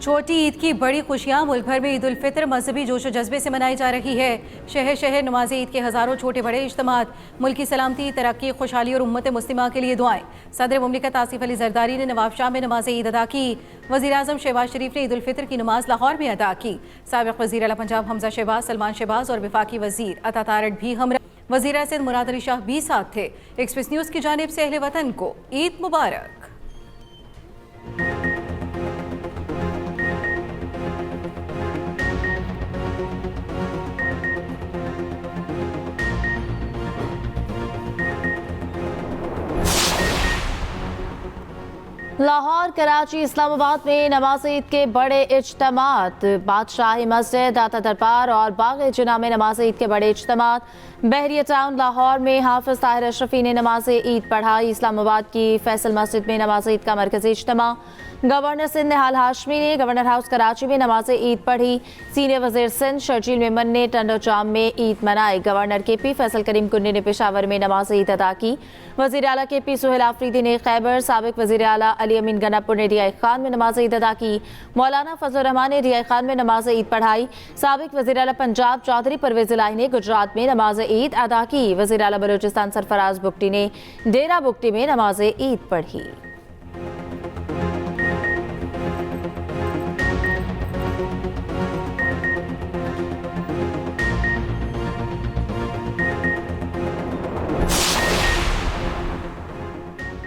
छोटी ईद की बड़ी खुशियां मुल्क भर में ईद उल फितर मजहबी जोश व जज्बे से मनाई जा रही है। शहर शहर नमाज ईद के हज़ारों छोटे बड़े इज्तिमात, मुल्क की सलामती, तरक्की, खुशहाली और उम्मत मुस्लिमा के लिए दुआएं। सदर मुमलिकत आसिफ अली जरदारी ने नवाब शाह में नमाज ईद अदा की। वज़ीर आज़म शहबाज शरीफ ने ईद उल फितर की नमाज लाहौर में अदा की। साबिक़ वज़ीर आला पंजाब हमजा शहबाज, सलमान शहबाज और वफाकी वज़ीर अता तारड़ भी हमरा, वज़ीर सिंध मुराद अली शाह भी साथ थे। एक्सप्रेस न्यूज़ की जानिब से अहले वतन को ईद मुबारक। लाहौर, कराची, इस्लामाबाद में नमाज ईद के बड़े इज्तिमात। बादशाही मस्जिद, दाता दरबार और बाग जिना में नमाज ईद के बड़े इज्तिमात। बहरिया टाउन लाहौर में हाफिज ताहिर अशरफी ने नमाज ईद पढ़ाई। इस्लामाबाद की फैसल मस्जिद में नमाज ईद का मरकजी इज्तिमा। गवर्नर सिंध निहाल हाशमी ने गवर्नर हाउस कराची में नमाज ईद पढ़ी। सीनियर वजीर सिंध शर्जील मेमन ने टंडो जाम में ईद मनाई। गवर्नर के पी फैसल करीम कुन्नी ने पेशावर में नमाज ईद अदा की। वजीर आला के पी सुहेल आफरीदी ने खैबर, साबिक वजीर आला अली अमीन गनापुर ने रियाई खान में नमाज ईद अदा की। मौलाना फजल रहमान ने रियाई खान में नमाज ईद पढ़ाई। साबिक वजीर आला पंजाब चौधरी परवेज इलाही ने गुजरात में नमाज ईद अदा की। वजीर आला बलूचिस्तान सरफराज बुगटी ने डेरा बुगटी में नमाज ईद पढ़ी।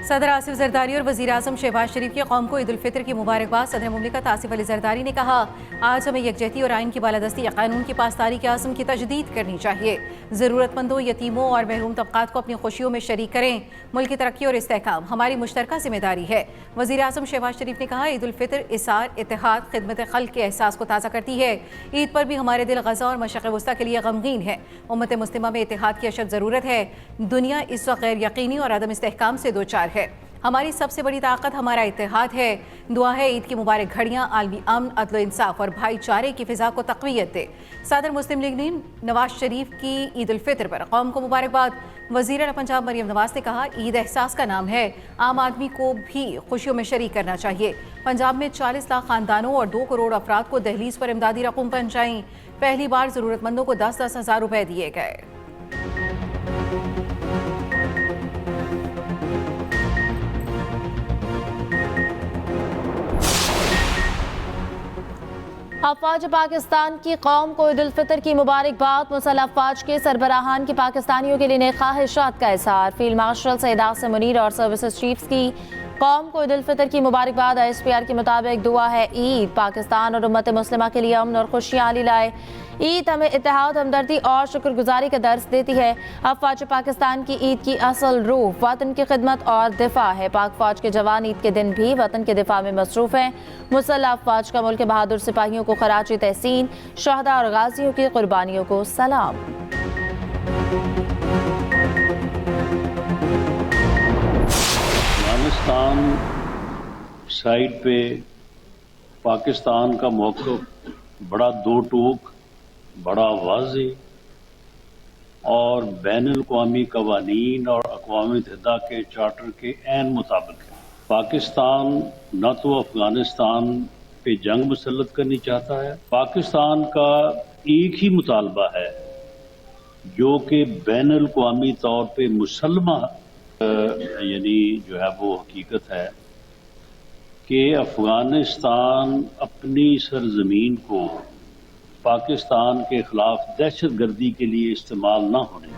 सदर आसिफ जरदारी और वज़ीर आज़म शहबाज शरीफ की कौम को ईद उल फितर की मुबारकबाद। सदर मुमलिकत आसिफ अली जरदारी ने कहा, आज हमें यकजहती और आइन की बालादस्ती या कानून की पासदारी के आज़म की तजदीद करनी चाहिए। ज़रूरतमंदों, यतीमों और महरूम तबकात को अपनी खुशियों में शरीक करें। मुल्क की तरक्की और इस्तेहकाम हमारी मुश्तरका जिम्मेदारी है। वज़ीर आज़म शहबाज शरीफ ने कहा, ईद उल फितर इसार, इत्तेहाद, खिदमत खल्क के एहसास को ताज़ा करती है। ईद पर भी हमारे दिल गज़ा और मशक़ वस्ता के लिए गमगीन है। उम्मत मुस्लिमा में इत्तेहाद की अशद ज़रूरत है। दुनिया इस वक्त गैर यकीनी और अदम इस्तेहकाम से दो चार है। हमारी सबसे बड़ी ताकत हमारा इत्तेहाद है। दुआ है ईद की मुबारक घड़ियाँ आलमी अमन, अदल इंसाफ और भाईचारे की फ़िज़ा को तक़वियत दे। सदर मुस्लिम लीग ने नवाज शरीफ की ईद उल फितर पर कौम को मुबारकबाद। वज़ीर आला पंजाब मरियम नवाज ने कहा, ईद एहसास का नाम है, आम आदमी को भी खुशियों में शरीक करना चाहिए। पंजाब में 40 लाख ख़ानदानों और 2 करोड़ अफराद को दहलीज पर इमदादी रकूम पहुँचाई। पहली बार ज़रूरतमंदों को 10-10 हज़ार रुपये दिए गए। अफवाज पाकिस्तान की कौम को ईद उल फितर की मुबारकबाद। मुसल्लह अफवाज के सरबराहान की पाकिस्तानियों के लिए नेक ख्वाहिशात का इज़हार। फील्ड मार्शल सैयद आसिम मुनीर और सर्विसेज चीफ्स की कौम को ईद उल फितर की मुबारकबाद। ISPR के मुताबिक दुआ है ईद पाकिस्तान और उम्मत मुस्लिमा के लिए अमन और खुशियाँ लाए। ईद हमें इत्तेहाद, हमदर्दी और शुक्रगुजारी का दर्स देती है। अफवाज पाकिस्तान की ईद की असल रूह वतन की खिदमत और दिफा है। पाक फौज के जवान ईद के दिन भी वतन के दिफा में मसरूफ़ हैं। मुसल्लह अफवाज का मुल्क के बहादुर सिपाहियों को खराज तहसीन, शहदा और गाजियों की कुर्बानियों को सलाम। अफगानिस्तान साइड पे पाकिस्तान का मौक़िफ़ बड़ा दो टूक, बड़ा वाज़े और बैनुल-अक़वामी क़वानीन और अक़वाम मुत्तहिदा के चार्टर के ऐन मुताबिक है। पाकिस्तान न तो अफ़गानिस्तान पे जंग मुसल्लत करनी चाहता है। पाकिस्तान का एक ही मुतालबा है जो कि बैनुल-अक़वामी तौर पे मुसल्लमा यानी जो है वो हकीकत है कि अफ़गानिस्तान अपनी सरजमीन को पाकिस्तान के खिलाफ दहशतगर्दी के लिए इस्तेमाल न होने।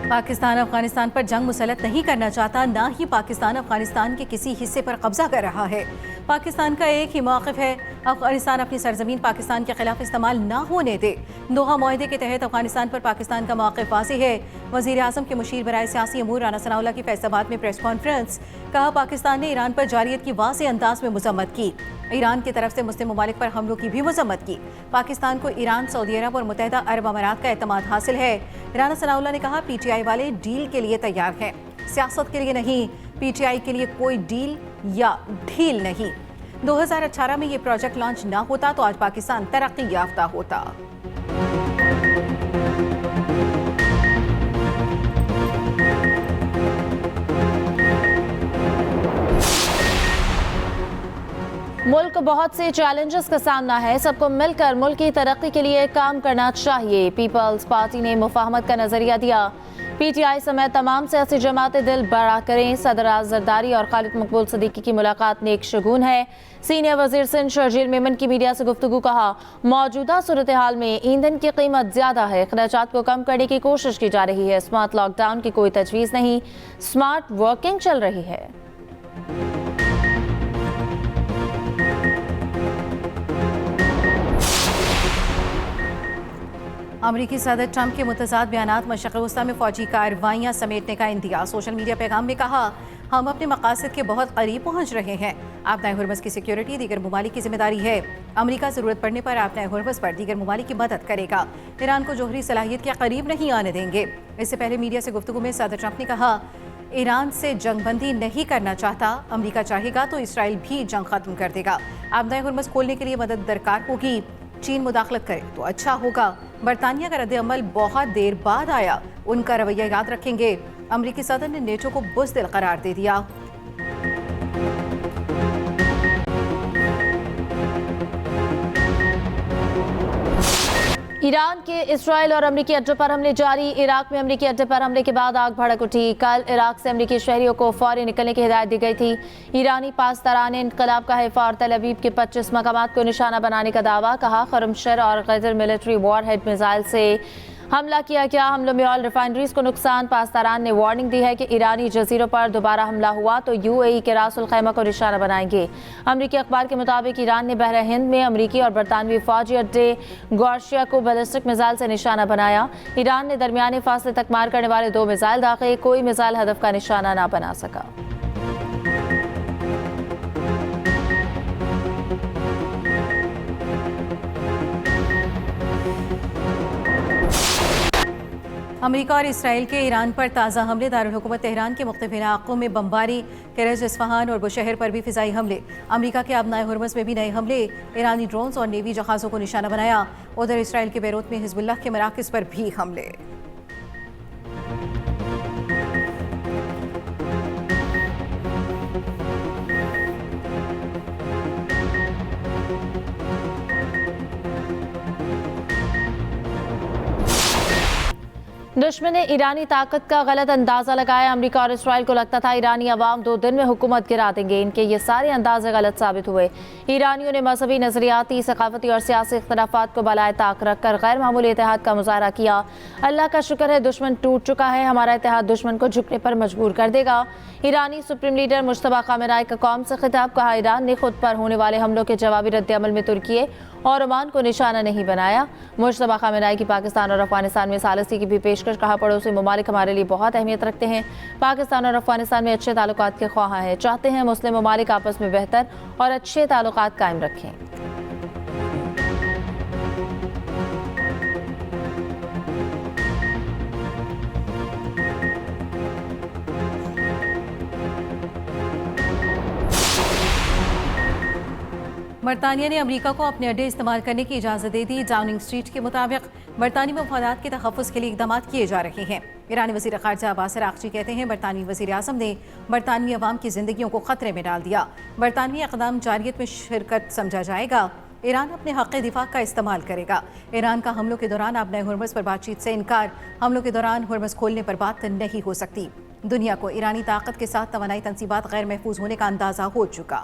पाकिस्तान अफगानिस्तान पर जंग मुसल्लत नहीं करना चाहता, ना ही पाकिस्तान अफगानिस्तान के किसी हिस्से पर कब्जा कर रहा है। पाकिस्तान का एक ही मौक़िफ़ है, अफगानिस्तान अपनी सरजमीन पाकिस्तान के खिलाफ इस्तेमाल ना होने दे। दोहा मुआहदे के तहत अफगानिस्तान पर पाकिस्तान का मौक़िफ़ वाज़ेह है। वज़ीर आज़म के मुशीर बराए सियासी अमूर राना सनाउल्लाह की फैसलाबाद में प्रेस कॉन्फ्रेंस। कहा, पाकिस्तान ने ईरान पर जारियत की वाज़ेह अंदाज में मज़म्मत की। ईरान की तरफ से मुस्लिम ममालिक पर हमलों की भी मजम्मत की। पाकिस्तान को ईरान, सऊदी अरब और मुत्तहिदा अरब अमारात का एतमाद हासिल है। राना सनाउल्लाह ने कहा, पीटीआई वाले डील के लिए तैयार हैं, सियासत के लिए नहीं। पीटीआई के लिए कोई डील या ढील नहीं। 2018 में ये प्रोजेक्ट लॉन्च ना होता तो आज पाकिस्तान तरक्की याफ्ता होता। मुल्क बहुत से चैलेंजेस का सामना है, सबको मिलकर मुल्क की तरक्की के लिए काम करना चाहिए। पीपल्स पार्टी ने मुफाहमत का नजरिया दिया। पीटीआई समेत तमाम सियासी जमातें दिल बड़ा करें। सदर जरदारी और खालिद मकबूल सदीकी की मुलाकात नेक शगुन है। सीनियर वजीर सिंध शर्जील मेमन की मीडिया से गुफ्तगू, कहा, मौजूदा सूरत हाल में ईंधन की कीमत ज्यादा है, खर्चात को कम करने की कोशिश की जा रही है। स्मार्ट लॉकडाउन की कोई तजवीज़ नहीं, स्मार्ट वर्किंग चल रही है। अमरीकी सदर ट्रंप के मुतज़ाद बयानात मशरिक़ वस्ता में फ़ौजी कार्रवाइयाँ समेटने का इंतज़ार। सोशल मीडिया पैगाम में कहा, हम अपने मकासद के बहुत करीब पहुँच रहे हैं। आपनाए हुर्मस की सिक्योरिटी दीगर ममालिक की जिम्मेदारी है। अमरीका ज़रूरत पड़ने पर आपनाए हुर्मस पर दीगर ममालिक की मदद करेगा। ईरान को जोहरी सलाहियत के करीब नहीं आने देंगे। इससे पहले मीडिया से गुफ्तगू में सदर ट्रंप ने कहा, ईरान से जंगबंदी नहीं करना चाहता। अमरीका चाहेगा तो इसराइल भी जंग खत्म कर देगा। आपनाए हुर्मस खोलने के लिए मदद दरकार होगी। चीन मुदाखलत करे तो अच्छा होगा। बरतानिया का रद्द-ए-अमल बहुत देर बाद आया, उनका रवैया याद रखेंगे। अमरीकी सदर ने नेटो को बुज़दिल करार दे दिया। ईरान के इसराइल और अमरीकी अड्डे पर हमले जारी। इराक में अमरीकी अड्डे पर हमले के बाद आग भड़क उठी। कल इराक से अमरीकी शहरियों को फौरी निकलने की हिदायत दी गई थी। ईरानी पासदारान इनकलाब का हिफा और तल अवीव के 25 मकामात को निशाना बनाने का दावा। कहा, खरमशर और गदर मिलिट्री वॉरहेड मिसाइल से हमला किया गया। हमलों में ऑयल रिफाइनरीज को नुकसान। पासदारान ने वार्निंग दी है कि ईरानी जजीरों पर दोबारा हमला हुआ तो यूएई के रासुल खैमा को निशाना बनाएंगे। अमरीकी अखबार के मुताबिक ईरान ने बहरा हिंद में अमरीकी और बरतानवी फौजी अड्डे गौर्शिया को बैलिस्टिक मिसाइल से निशाना बनाया। ईरान ने दरमियाने फासले तक मार करने वाले 2 मिसाइल दागे। कोई मिसाइल हदफ का निशाना ना बना सका। अमेरिका और इसराइल के ईरान पर ताज़ा हमले। दारुल हुकूमत तेहरान के मुख्तलिफ इलाकों में बमबारी। करज, इस्फहान और बुशहर पर भी फिजाई हमले। अमेरिका के आपनाए हुर्मस में भी नए हमले। ईरानी ड्रोन्स और नेवी जहाज़ों को निशाना बनाया। उधर इसराइल के बेरूत में हिजबुल्लाह के मराकज़ पर भी हमले। दुश्मन ने ईरानी ताकत का गलत अंदाजा लगाया। अमेरिका और इसराइल को लगता था ईरानी अवाम 2 दिन में हुकूमत गिरा देंगे। इनके ये सारे अंदाजे गलत साबित हुए। ईरानियों ने मजहबी, नजरियाती, सकाफती और सियासी इख्तलाफात को बलाए ताक रखकर गैर मामूली इत्तेहाद का मुजाहरा किया। अल्लाह का शुक्र है दुश्मन टूट चुका है। हमारा इत्तेहाद दुश्मन को झुकने पर मजबूर कर देगा। ईरानी सुप्रीम लीडर मुश्तबा खामेनेई का कौम से खिताब। कहा, ईरान ने खुद पर होने वाले हमलों के जवाबी रद्द-ए-अमल में तुर्की और ओमान को निशाना नहीं बनाया। मुश्तबा खामेनेई की पाकिस्तान और अफगानिस्तान में सालिसी की भी पेशकश। कहा, पड़ोसी ममालिक हमारे लिए बहुत अहमियत रखते हैं। पाकिस्तान और अफगानिस्तान में अच्छे ताल्लुकात के ख्वाह हैं। चाहते हैं मुस्लिम ममालिक आपस में बेहतर और अच्छे ताल्लुकात कायम रखें। बरतानिया ने अमेरिका को अपने अड्डे इस्तेमाल करने की इजाज़त दे दी। डाउनिंग स्ट्रीट के मुताबिक बरतानी मफादात के तहफ़्फ़ुज़ के लिए इक़दाम किए जा रहे हैं। ईरानी वज़ीर ख़ारिजा अब्बास अराग़ची कहते हैं, बरतानी वज़ीर आज़म ने बरतानवी अवाम की ज़िंदगियों को ख़तरे में डाल दिया। बरतानवी इक़दाम जारियत में शिरकत समझा जाएगा। ईरान अपने हक़ दिफ़ा का इस्तेमाल करेगा। ईरान का हमलों के दौरान आपनाए हुर्मस पर बातचीत से इनकार। हमलों के दौरान हुर्मस खोलने पर बात नहीं हो सकती। दुनिया को ईरानी ताकत के साथ तवानाई तनसीबात गैर महफूज होने का अंदाज़ा हो चुका।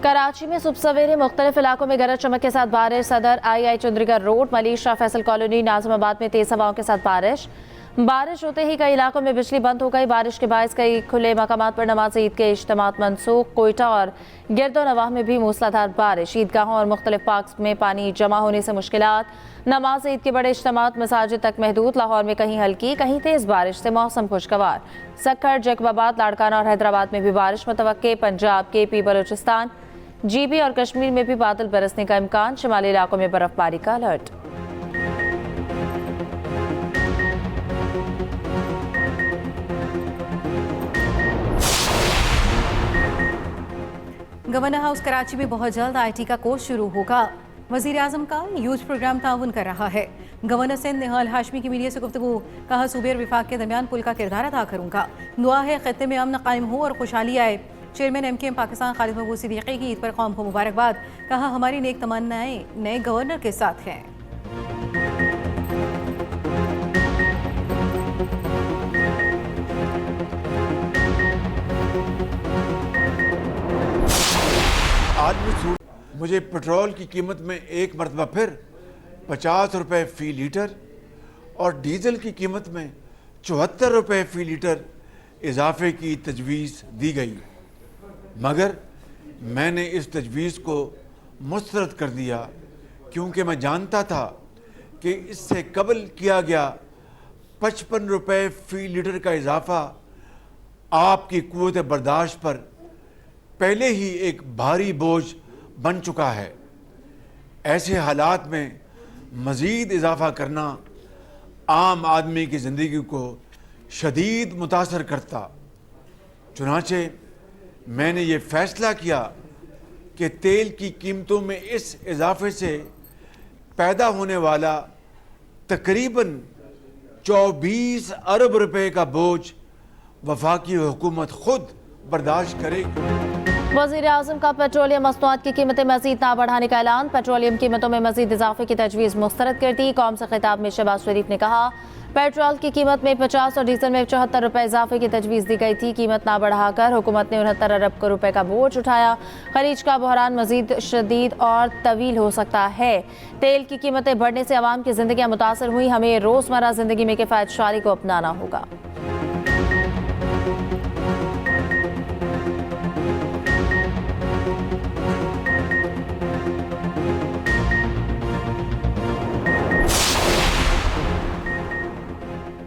कराची में सुबह सवेरे मुख्तलिफ इलाकों में गरज चमक के साथ बारिश। सदर आई चंद्रीगढ़ रोड, मलीशा, फैसल कॉलोनी, नाज़िमाबाद में तेज हवाओं के साथ बारिश। बारिश होते ही कई इलाकों में बिजली बंद हो गई। बारिश के बायस कई खुले मकामात पर नमाज ईद के इज्तिमात मनसूख। कोयटा और गिरदोनवाह में भी मूसलाधार बारिश। ईदगाहों और मुख्तलिफ पार्क्स में पानी जमा होने से मुश्किलात। नमाज ईद के बड़े इज्तिमात मसाजिद तक महदूद। लाहौर में कहीं हल्की कहीं तेज बारिश से मौसम खुशगवार। सक्खर, जैकबाबाद, लाड़काना और हैदराबाद में भी बारिश मुतवक्के। पंजाब, केपी, बलूचिस्तान, GB और कश्मीर में भी बादल बरसने का इम्कान। शिमाली इलाकों में बर्फबारी का अलर्ट। गवर्नर हाउस कराची में बहुत जल्द IT का कोर्स शुरू होगा। वजीर आजम का यूथ प्रोग्राम ताउन कर रहा है। गवर्नर सिंध निहाल हाशमी की मीडिया से गुफ्तगू। कहा, सूबे और विफाक के दरमियान पुल का किरदार अदा करूंगा। दुआ है खित्ते में अमन कायम हो और खुशहाली आए। चेयरमैन MKM पाकिस्तान खालिद महबूब सिद्दीकी की ईद पर कौम को मुबारकबाद। कहा, हमारी नेक तमन्नाएं नए गवर्नर के साथ हैं। मुझे पेट्रोल की कीमत में एक मरतबा फिर 50 रुपये फ़ी लीटर और डीजल की कीमत में 74 रुपये फ़ी लीटर इजाफे की तजवीज़ दी गई, मगर मैंने इस तजवीज़ को मुस्तरद कर दिया क्योंकि मैं जानता था कि इससे कबल किया गया 55 रुपये फ़ी लीटर का इजाफा आपकी क़ुव्वत बर्दाश्त पर पहले ही एक भारी बोझ बन चुका है। ऐसे हालात में मज़ीद इजाफा करना आम आदमी की ज़िंदगी को शदीद मुतासर करता। चुनांचे मैंने ये फ़ैसला किया कि तेल की कीमतों में इस इजाफे से पैदा होने वाला तकरीबन 24 अरब रुपए का बोझ वफाकी हुकूमत खुद बर्दाश्त करेगी। वज़ीर आज़म का पेट्रोलियम मसनूआत की कीमतें मज़ीद ना बढ़ाने का ऐलान। पेट्रोलियम कीमतों में मज़ीद इजाफे की तजवीज़ मुस्तरद कर दी। कौम से खिताब में शहबाज शरीफ ने कहा, पेट्रोल की कीमत में 50 और डीजल में 74 रुपये इजाफे की तजवीज़ दी गई थी। कीमत ना बढ़ाकर हुकूमत ने 69 अरब रुपए का बोझ उठाया। खरीज का बहरान मज़ीद शदीद और तवील हो सकता है। तेल की कीमतें बढ़ने से आवाम की ज़िंदगियाँ मुतासर हुई। हमें रोज़मर्रा ज़िंदगी में किफ़ायत शारी को अपनाना होगा।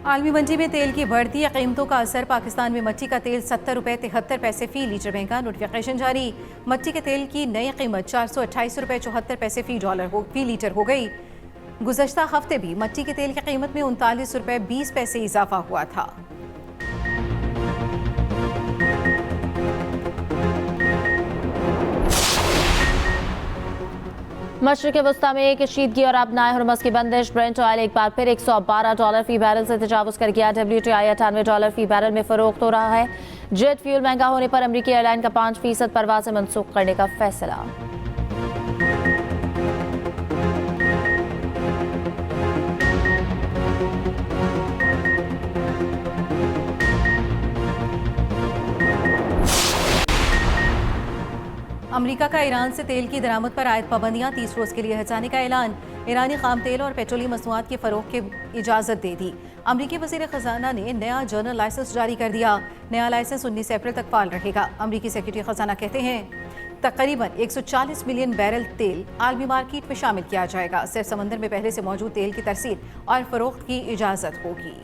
आलमी मंडी में तेल की बढ़ती कीमतों का असर। पाकिस्तान में मच्छी का तेल 70 रुपये 73 पैसे फ़ी लीटर महंगा। नोटिफिकेशन जारी। मच्छी के तेल की नई कीमत 428 रुपये 74 पैसे फ़ी लीटर हो गई। गुज़श्ता हफ्ते भी मच्छी के तेल की कीमत में 39 रुपये 20 पैसे इजाफा हुआ था। मशरिक़ वस्ता में कशीदगी और अपनाए हुर्मस की बंदिश। ब्रेंट ऑयल एक बार फिर $112 फ़ी बैरल से तजावुज़ कर गया। WTI $98 फ़ी बैरल में फ़रोख्त हो रहा है। जेट फ्यूल महंगा होने पर अमरीकी एयरलाइन का 5% परवाज़ें मनसूख करने का फैसला। अमेरिका का ईरान से तेल की दरामद पर आयद पाबंदियां 30 रोज के लिए हटाने का ऐलान। ईरानी खाम तेल और पेट्रोलियम मसनूआत की फरोख्त की इजाज़त दे दी। अमरीकी वज़ीर ख़जाना ने नया जर्नल लाइसेंस जारी कर दिया। नया लाइसेंस 19 अप्रैल तक फाल रहेगा। अमरीकी सेक्रेटरी ख़जाना कहते हैं, तकरीबन 140 मिलियन बैरल तेल आलमी मार्केट में शामिल किया जाएगा। सिर्फ समंदर में पहले से मौजूद तेल की तरसील और फरोख्त की इजाज़त होगी।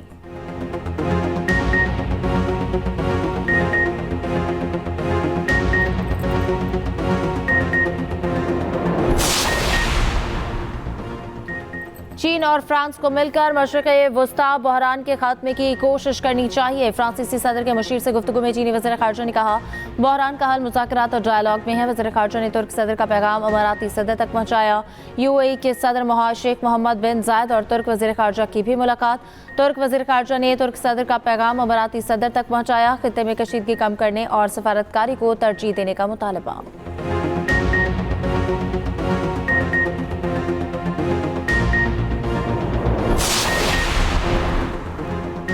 चीन और फ्रांस को मिलकर मशरिक़ वस्ता बहरान के खात्मे की कोशिश करनी चाहिए। फ्रांसीसी सदर के मुशीर से गुफ्तगू में चीनी वज़ीर ख़ारजा ने कहा, बहरान का हल मुज़ाकरात और डायलॉग में है। वज़ीर ख़ारजा ने तुर्क सदर का पैगाम अमाराती सदर तक पहुँचाया। UAE के सदर मोहम्मद शेख मोहम्मद बिन जायद और तुर्क वज़ीर ख़ारजा की भी मुलाकात। तुर्क वज़ीर ख़ारजा ने तुर्क सदर का पैगाम अमाराती सदर तक पहुँचाया। खित्ते में कशीदगी कम करने और सफारतकारी को तरजीह देने का मुतालबा।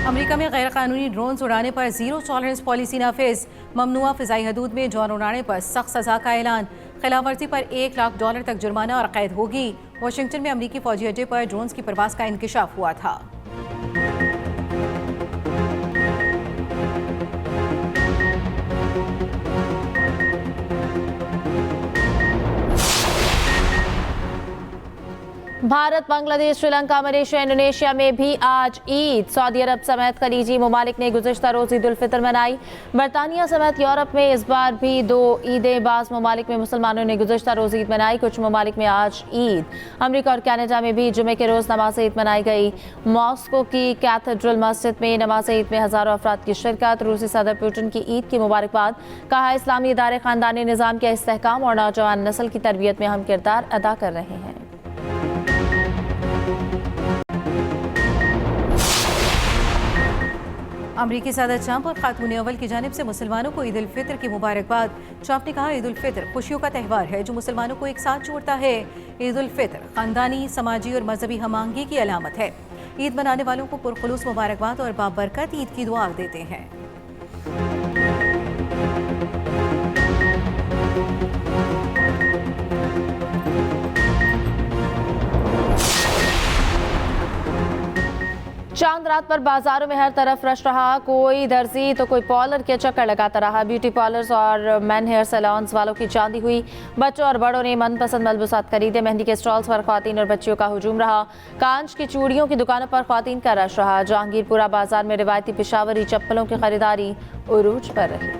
अमेरिका में गैर कानूनी ड्रोन्स उड़ाने पर जीरो टॉलरेंस पॉलिसी नाफिज। ममनुआ फ़िज़ाई हदूद में ड्रोन उड़ाने पर सख्त सज़ा का ऐलान। खिलाफवर्जी पर $1 लाख तक जुर्माना और कैद होगी। वाशिंगटन में अमरीकी फौजी अड्डे पर ड्रोन्स की परवाज़ का इंकशाफ हुआ था। भारत, बांग्लादेश, श्रीलंका, मलेशिया, इंडोनेशिया में भी आज ईद। सऊदी अरब समेत खलीजी ममालिक ने गुज़िश्ता रोज़ ईद उल फितर मनाई। बरतानिया समेत यूरोप में इस बार भी 2 ईदें। बाज़ ममालिक में मुसलमानों ने गुज़िश्ता रोज़ ईद मनाई, कुछ ममालिक में आज ईद। अमरीका और कनाडा में भी जुमे के रोज़ नमाज ईद मनाई गई। मॉस्को की कैथेड्रल मस्जिद में नमाज ईद में हज़ारों अफराद की शिरकत। रूसी सदर पुतिन की ईद की मुबारकबाद। कहा, इस्लामी इदारे ख़ानदानी निज़ाम के इस्तेहकाम और नौजवान नस्ल की तरबियत में अहम किरदार अदा कर रहे हैं। अमरीकी सदर ट्रंप और खातून अव्वल की जानिब से मुसलमानों को ईद उल फितर की मुबारकबाद। ट्रंप ने कहा, ईद उल फितर खुशियों का त्यौहार है जो मुसलमानों को एक साथ जोड़ता है। ईद उल फितर खानदानी, समाजी और मजहबी हमआहंगी की अलामत है। ईद मनाने वालों को पुरखुलूस मुबारकबाद और बाबरकत ईद की दुआ देते हैं। चांद रात पर बाजारों में हर तरफ रश रहा। कोई दर्जी तो कोई पार्लर के चक्कर लगाता रहा। ब्यूटी पार्लर्स और मैन हेयर सैलून्स वालों की चांदी हुई। बच्चों और बड़ों ने मनपसंद मलबूसात खरीदे। मेहंदी के स्टॉल्स पर ख्वातीन और बच्चियों का हुजूम रहा। कांच की चूड़ियों की दुकानों पर ख्वातीन का रश रहा। जहांगीरपुरा बाजार में रिवायती पेशावरी चप्पलों की खरीदारी उरूज पर रही।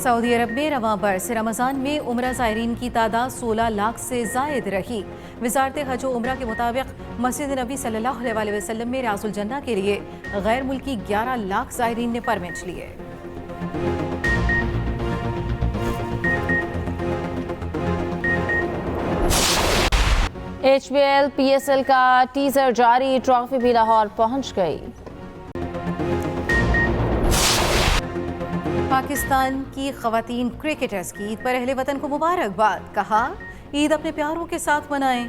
सऊदी अरब में रवां बरस रमज़ान में उम्रा ज़ायरीन की तादाद 16 लाख से ज़ायद रही। वज़ारत हज और उम्रा के मुताबिक मस्जिद नबी सल्लल्लाहु अलैहि वसल्लम में राजुल जन्ना के लिए गैर मुल्की 11 लाख ज़ायरीन ने परमिट लिए। HBL PSL का टीजर जारी। ट्रॉफी भी लाहौर पहुंच गई। पाकिस्तान की ख़वातीन क्रिकेटर्स की ईद पर अहले वतन को मुबारकबाद। कहा, ईद अपने प्यारों के साथ मनाएं।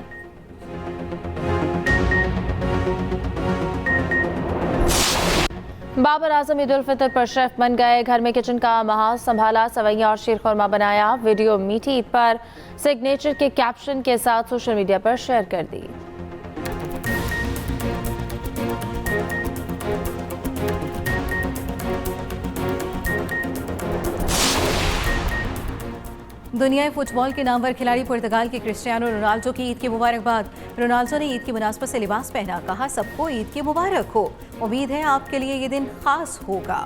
बाबर आजम ईद उल फितर पर शेफ बन गए। घर में किचन का महाज संभाला। सवैयां और शीर खुरमा बनाया। वीडियो मीठी ईद पर सिग्नेचर के कैप्शन के साथ सोशल मीडिया पर शेयर कर दी। दुनियाई फुटबॉल के नामवर खिलाड़ी पुर्तगाल के क्रिस्टियानो रोनाल्डो की ईद की मुबारकबाद। रोनाल्डो ने ईद की मुनासबत से लिबास पहना। कहा, सबको ईद की मुबारक हो। उम्मीद है आपके लिए ये दिन खास होगा।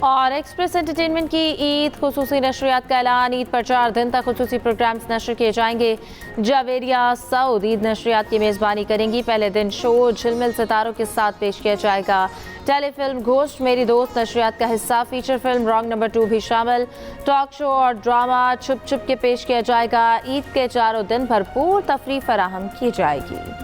और एक्सप्रेस एंटरटेनमेंट की ईद खुसूसी नशरियात का ऐलान। ईद पर 4 दिन तक खुसूसी प्रोग्राम्स नशर किए जाएंगे। जावेरिया सऊद ईद नशरियात की मेज़बानी करेंगी। पहले दिन शो झिलमिल सितारों के साथ पेश किया जाएगा। टेलीफिल्म घोस्ट मेरी दोस्त नशरियात का हिस्सा। फीचर फिल्म रॉन्ग नंबर 2 भी शामिल। टॉक शो और ड्रामा छुप छुप के पेश किया जाएगा। ईद के चारों दिन भरपूर तफरीह फराहम की जाएगी।